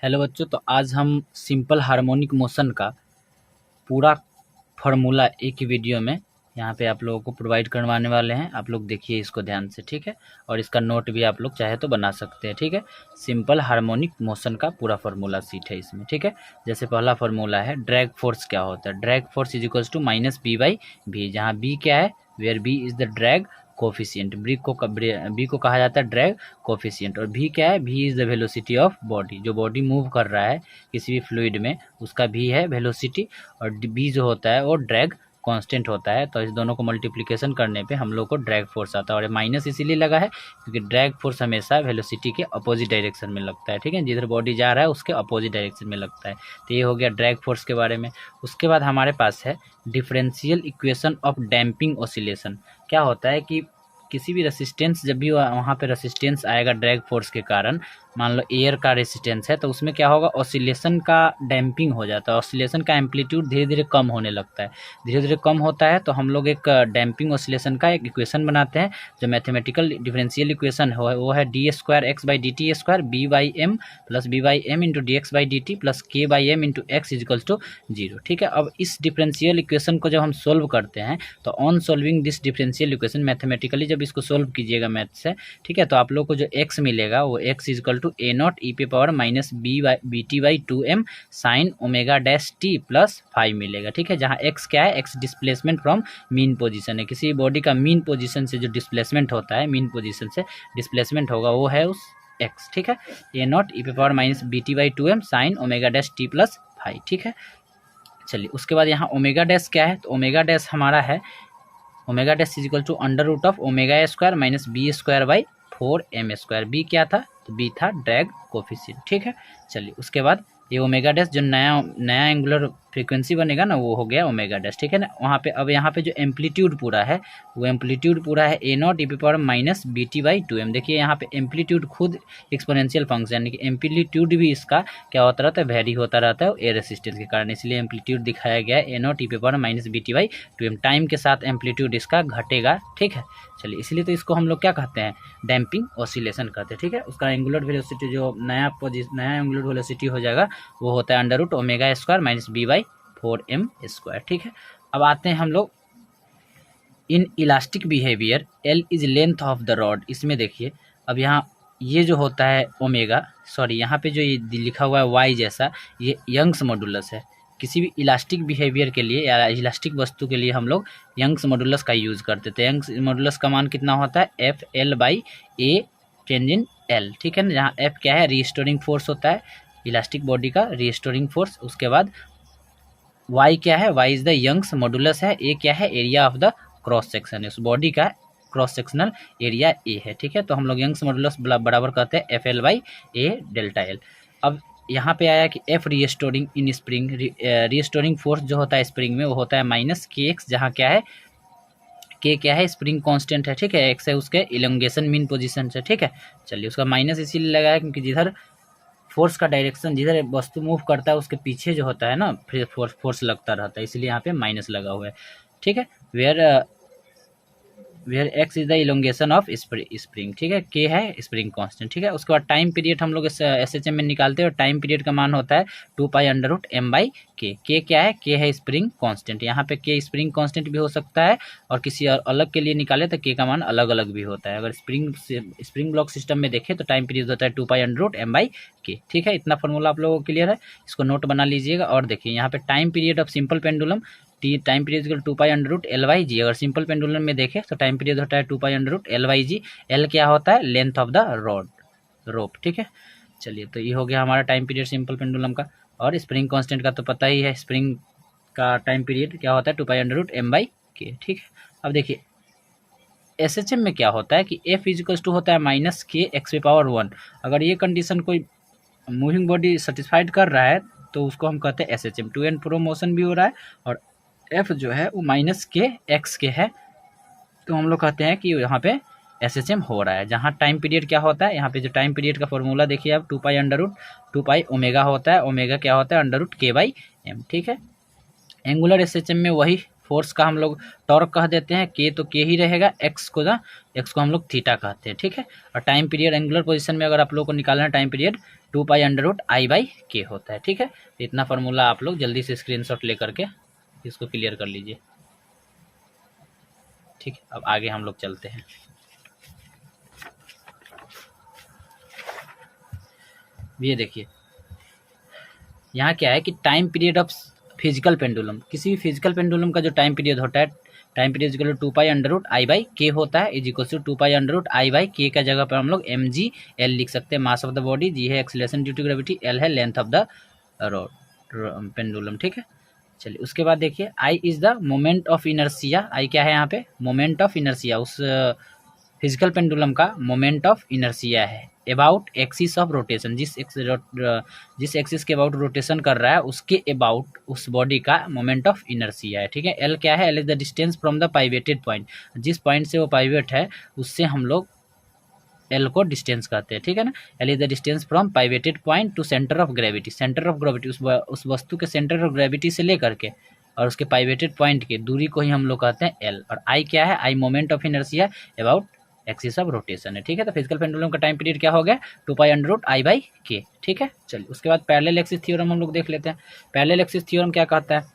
Hello बच्चों, तो आज हम सिंपल हार्मोनिक मोशन का पूरा फार्मूला एक ही वीडियो में यहाँ पे आप लोगों को प्रोवाइड करवाने वाले हैं। आप लोग देखिए इसको ध्यान से, ठीक है। और इसका नोट भी आप लोग चाहे तो बना सकते हैं, ठीक है। सिंपल हार्मोनिक मोशन का पूरा फार्मूला सीट है इसमें, ठीक है। जैसे पहला फार्मूला है ड्रैग फोर्स क्या होता है। Drag force is equals to minus B by भी, जहाँ बी क्या है, where B is the drag coefficient. B को कहा जाता है ड्रैग कोफिशिएंट, और भी क्या है, भी is the velocity of body. जो बॉडी मूव कर रहा है किसी भी फ्लूइड में उसका भी है वेलोसिटी, और बी जो होता है वो ड्रैग कांस्टेंट होता है। तो इस दोनों को मल्टीप्लिकेशन करने पे हम लोग को ड्रैग फोर्स आता है। और ये माइनस इसीलिए लगा है क्योंकि ड्रैग फोर्स हमेशा वेलोसिटी के अपोजिट डायरेक्शन में लगता है, ठीक है। जिधर बॉडी जा रहा है उसके अपोजिट डायरेक्शन में लगता है। तो ये हो गया ड्रैग फोर्स के बारे में। उसके बाद हमारे पास है differential equation of damping oscillation. क्या होता है कि किसी भी रेसिस्टेंस, जब भी वहाँ पे रेसिस्टेंस आएगा ड्रैग फोर्स के कारण, मान लो एयर का रेसिस्टेंस है, तो उसमें क्या होगा, ऑसिलेशन का डैम्पिंग हो जाता है। ऑसिलेशन का एम्पलीट्यूड धीरे धीरे कम होने लगता है। धीरे धीरे कम होता है तो हम लोग एक डैम्पिंग ऑसिलेशन का एक इक्वेशन बनाते हैं। जो मैथमेटिकल डिफरेंशियल इक्वेशन है वो है d square x by d t square b by m plus b by m into d x by d t plus k by m into x equals to zero, ठीक है। अब इस differential equation को जब हम solve करते हैं तो on solving this differential equation, mathematically जब इसको सोल्व कीजिएगा मैथ से, ठीक है, तो आप लोग को जो x मिलेगा वो x equal to a not ई पे power minus B T by two M sine omega dash T plus 5 मिलेगा, ठीक है। जहाँ x क्या है, x displacement from mean position है। किसी बॉडी का मीन पोजीशन से जो डिस्प्लेसमेंट होता है, मीन पोजीशन से डिस्प्लेसमेंट होगा वो है उस x, ठीक है। ए नॉट ई पे power minus B T by two M sine omega dash T plus 5, ठीक है। चलिए उसके बाद यहाँ ओमेगा डैश क्या है, तो ओमेगा डैश हमारा है omega dash is equal to under root of omega square minus B square by 4m square. बी क्या था, तो बी था ड्रैग कोफिशिएंट, ठीक है। चलिए उसके बाद ये ओमेगा डैश जो नया एंगुलर फ्रीक्वेंसी बनेगा ना, वो हो गया ओमेगा डैश, ठीक है ना। वहाँ पे अब यहाँ पे जो एम्पलीट्यूड पूरा है वो एम्पलीट्यूड पूरा है a not e p power minus B T by two m. देखिए यहाँ पे एम्पलीट्यूड खुद एक्सपोनेंशियल फंक्शन, यानी कि एम्पलीट्यूड भी इसका क्या होता रहता है, वेरी होता रहता है एयर रेसिस्टेंस के कारण, इसलिए एम्पलीट्यूड दिखाया गया है a not e p power minus B T by two m. Time के साथ एम्पलीट्यूड इसका घटेगा, ठीक है। चलिए इसलिए तो इसको हम लोग क्या कहते हैं, डैम्पिंग ऑसिलेशन कहते हैं, ठीक है। उसका एंगुलर वेलोसिटी जो नया एंगुलर वेलोसिटी हो जाएगा वो होता है under root omega square minus B by 4m square, ठीक है। अब आते हैं हम लोग in elastic behaviour, L is length of the rod. इसमें देखिए अब यहाँ ये जो होता है ओमेगा, सॉरी यहाँ पे जो ये लिखा हुआ है वाई जैसा, ये यंग्स मॉडुलस है। किसी भी इलास्टिक बिहेवियर के लिए या इलास्टिक वस्तु के लिए हम लोग यंग्स मॉडुलस का यूज़ करते थे। यंग्स मॉडुलस का मान कितना होता है, F L by A change in L, ठीक है ना। जहाँ एफ क्या है, रीस्टोरिंग फोर्स होता है इलास्टिक बॉडी का, रीस्टोरिंग फोर्स। उसके बाद वाई क्या है, Y is the Young's modulus है। ए क्या है, area of the cross section है, उस बॉडी का क्रॉस सेक्शनल एरिया ए है, ठीक है। तो हम लोग यंग्स मॉडुलस बराबर कहते हैं F L by A delta L. अब यहाँ पे आया कि एफ रीस्टोरिंग इन स्प्रिंग, रीस्टोरिंग फोर्स जो होता है स्प्रिंग में वो होता है माइनस के एक्स, जहाँ क्या है, के क्या है, स्प्रिंग कांस्टेंट है, ठीक है। एक्स है उसके इलोंगेशन मीन पोजीशन से, ठीक है। चलिए उसका माइनस इसीलिए लगा है क्योंकि जिधर फोर्स का डायरेक्शन, जिधर वस्तु मूव करता है उसके पीछे जो होता है ना फोर्स लगता रहता है, इसलिए यहाँ पे माइनस लगा हुआ है, ठीक है। Where X is the elongation of spring, ठीक है। के है स्प्रिंग कांस्टेंट, ठीक है। उसके बाद टाइम पीरियड हम लोग एसएचएम में निकालते हैं और टाइम पीरियड का मान होता है 2 pi under root M by K. K क्या है, के है स्प्रिंग कांस्टेंट। यहाँ पे के स्प्रिंग कांस्टेंट भी हो सकता है और किसी अलग के लिए निकाले तो के का मान अलग अलग भी होता है। अगर स्प्रिंग ब्लॉक सिस्टम में देखें तो टाइम पीरियड होता है 2 pi under root M by K, ठीक है। इतना फॉर्मूला आप लोगों को क्लियर है, इसको नोट बना लीजिएगा। और देखिए यहाँ पे time period of simple pendulum, time period 2 pi under root l by g. अगर सिंपल पेंडुलम में देखें तो टाइम पीरियड होता है 2 pi under root l by g. L क्या होता है, लेंथ ऑफ द रोप, ठीक है। चलिए तो ये हो गया हमारा टाइम पीरियड सिंपल पेंडुलम का। और स्प्रिंग कांस्टेंट का तो पता ही है, स्प्रिंग का टाइम पीरियड क्या होता है 2 pi under root M by K, ठीक है। अब देखिए एसएचएम में क्या होता है कि एफ इजिकल्स टू होता है माइनस के एक्स पे पावर 1। अगर ये कंडीशन कोई मूविंग बॉडी सेटिस्फाइड कर रहा है तो उसको हम कहते हैं SHM. To and fro motion भी हो रहा है और एफ जो है वो माइनस के एक्स के है, तो हम लोग कहते हैं कि यहाँ पे एसएचएम हो रहा है। जहाँ टाइम पीरियड क्या होता है, यहाँ पे जो टाइम पीरियड का फॉर्मूला देखिए आप, 2 pi under root 2 pi omega होता है, ओमेगा क्या होता है under root K by M, ठीक है। एंगुलर एसएचएम में वही फोर्स का हम लोग टॉर्क कह देते हैं, के तो के ही रहेगा, एक्स को हम लोग थीटा कहते हैं, ठीक है। और टाइम पीरियड एंगुलर पोजीशन में अगर आप लोग को निकालना है टाइम पीरियड 2π√I/k होता है, ठीक है। तो इतना फार्मूला आप लोग जल्दी से स्क्रीनशॉट लेकर के इसको क्लियर कर लीजिए, ठीक है। अब आगे हम लोग चलते हैं। ये देखिए यहाँ क्या है कि time period of physical pendulum, किसी भी फिजिकल पेंडुलम का जो टाइम पीरियड होता है, time period equal to 2π√I/k होता है, इज इक्वल टू 2π√I/k का जगह पर हम लोग mg/l लिख सकते हैं। Mass of the body, G है acceleration due to gravity, l है लेंथ ऑफ द पेंडुलम, ठीक है। चलिए उसके बाद देखिए I is the moment of inertia, I क्या है यहाँ पे, मोमेंट ऑफ इनर्सिया, उस फिजिकल पेंडुलम का मोमेंट ऑफ इनर्सिया है अबाउट एक्सिस ऑफ रोटेशन, जिस एक्सिस के अबाउट रोटेशन कर रहा है उसके अबाउट उस बॉडी का मोमेंट ऑफ इनर्सिया है, ठीक है। एल क्या है, l is the distance from the pivoted point, जिस पॉइंट से वो पाइवेट है उससे हम लोग एल को डिस्टेंस कहते हैं, ठीक है ना। L is the distance from pivoted point to centre of gravity, centre of gravity उस वस्तु के सेंटर ऑफ ग्रेविटी से लेकर के और उसके पाइवेटेड पॉइंट की दूरी को ही हम लोग कहते हैं एल। और आई क्या है, I moment of inertia about axis of rotation है, ठीक है। तो फिजिकल पेंडुलम का टाइम पीरियड क्या हो गया, 2π√I/k, ठीक है। चलिए उसके बाद पैरेलल एक्सिस थ्योरम हम लोग देख लेते हैं। पैरेलल एक्सिस थ्योरम क्या कहता है,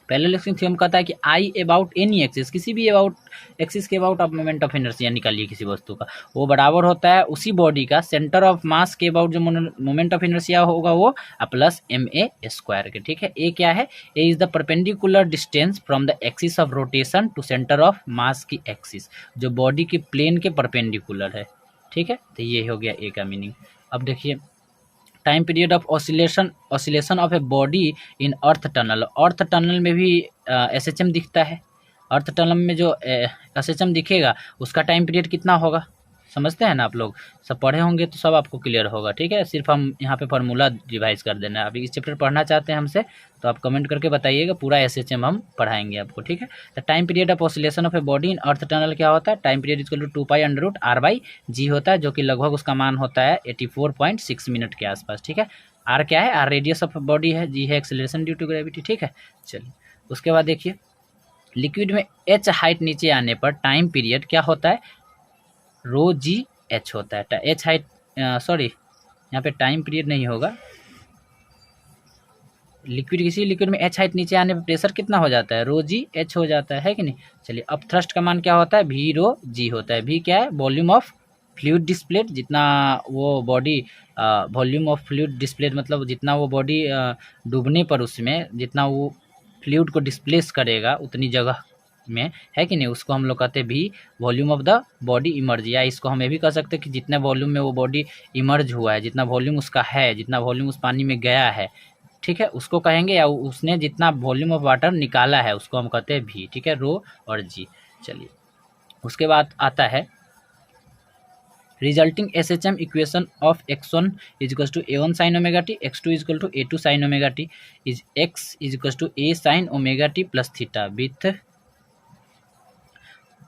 पैरेलल एक्सिस थ्योरम कहता है कि आई अबाउट एनी एक्सिस, किसी भी अबाउट एक्सिस के अबाउट आप मोमेंट ऑफ इनर्शिया निकालिए किसी वस्तु का, वो बराबर होता है उसी बॉडी का सेंटर ऑफ मास के अबाउट जो मोमेंट ऑफ इनर्शिया होगा वो प्लस ma² के, ठीक है। ए क्या है, a is the perpendicular distance from the axis of rotation to centre of mass की एक्सिस, जो बॉडी के प्लेन के परपेंडिकुलर है, ठीक है। तो ये हो गया ए का मीनिंग। अब देखिए time period of oscillation of a body in earth tunnel, earth tunnel में भी SHM दिखता है, अर्थ टनल में जो SHM दिखेगा उसका टाइम पीरियड कितना होगा, समझते हैं ना आप लोग, सब पढ़े होंगे तो सब आपको क्लियर होगा, ठीक है। सिर्फ हम यहाँ पे फार्मूला रिवाइज कर देना है। अभी इस चैप्टर पढ़ना चाहते हैं हमसे तो आप कमेंट करके बताइएगा, पूरा SHM हम पढ़ाएंगे आपको, ठीक है। तो time period of oscillation of a body in earth tunnel क्या होता है, time period equal to 2π√R/g होता है, जो कि लगभग उसका मान होता है 84.6 मिनट के आसपास, ठीक है। आर क्या है, आर रेडियस ऑफ बॉडी है, जी है एक्सेलरेशन ड्यू टू ग्रेविटी, ठीक है। चलिए उसके बाद देखिए लिक्विड में h हाइट नीचे आने पर टाइम पीरियड क्या होता है, ρgh होता है। एच हाइट सॉरी यहाँ पे टाइम पीरियड नहीं होगा, लिक्विड किसी लिक्विड में एच हाइट नीचे आने पर प्रेशर कितना हो जाता है, ρgh हो जाता है कि नहीं। चलिए अब थ्रस्ट का मान क्या होता है, v/ρg होता है। v क्या है, वॉल्यूम ऑफ फ्लूइड डिस्प्लेड, जितना वो body volume of fluid displayed मतलब जितना वो बॉडी डूबने पर उसमें जितना वो फ्लूइड को डिस्प्लेस करेगा उतनी जगह में, है कि नहीं, उसको हम लोग कहते हैं भी volume of the body emerge, या इसको हम ये भी कह सकते हैं कि जितना वॉल्यूम में वो बॉडी इमर्ज हुआ है, जितना वॉल्यूम उसका है, जितना वॉल्यूम उस पानी में गया है, ठीक है, उसको कहेंगे, या उसने जितना वॉल्यूम ऑफ वाटर निकाला है उसको हम कहते हैं भी, ठीक है, रो और जी। चलिए उसके बाद आता है resulting SHM equation of x1 is equal to a1 sin omega t, x2 is equal to a2 sin omega t, is x is equal to a sin omega t plus theta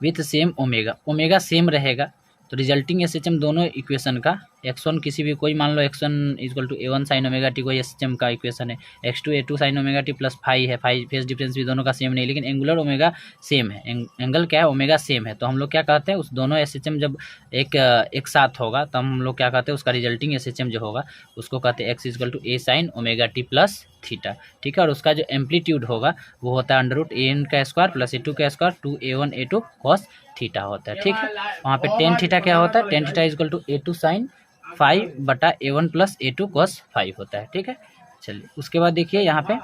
with same omega same रहेगा। तो resulting SHM दोनों equation का x1 किसी भी कोई मान लो x1 equal to a1 sin omega t कोई SHM का इक्वेशन है, x2 a2 sin omega t plus phi है, फाई फेस डिफरेंस भी दोनों का सेम नहीं, लेकिन एंगुलर ओमेगा सेम है, एंगल क्या है, ओमेगा सेम है। तो हम लोग क्या कहते हैं, उस दोनों SHM जब एक साथ होगा तो हम लोग क्या कहते हैं, उसका रिजल्टिंग SHM जो होगा उसको कहते हैं x equal to a sin omega t plus theta, ठीक है। और उसका जो एम्पलीट्यूड होगा वो होता है √an का स्क्वायर प्लस a2 का square 2a1 a2 cos theta होता है, ठीक है। वहाँ पे टेन थीटा क्या होता है, tan theta equal to a2 sin 5 बटा a1 प्लस a2 cos 5 होता है, ठीक है। चलिए उसके बाद देखिए यहाँ पे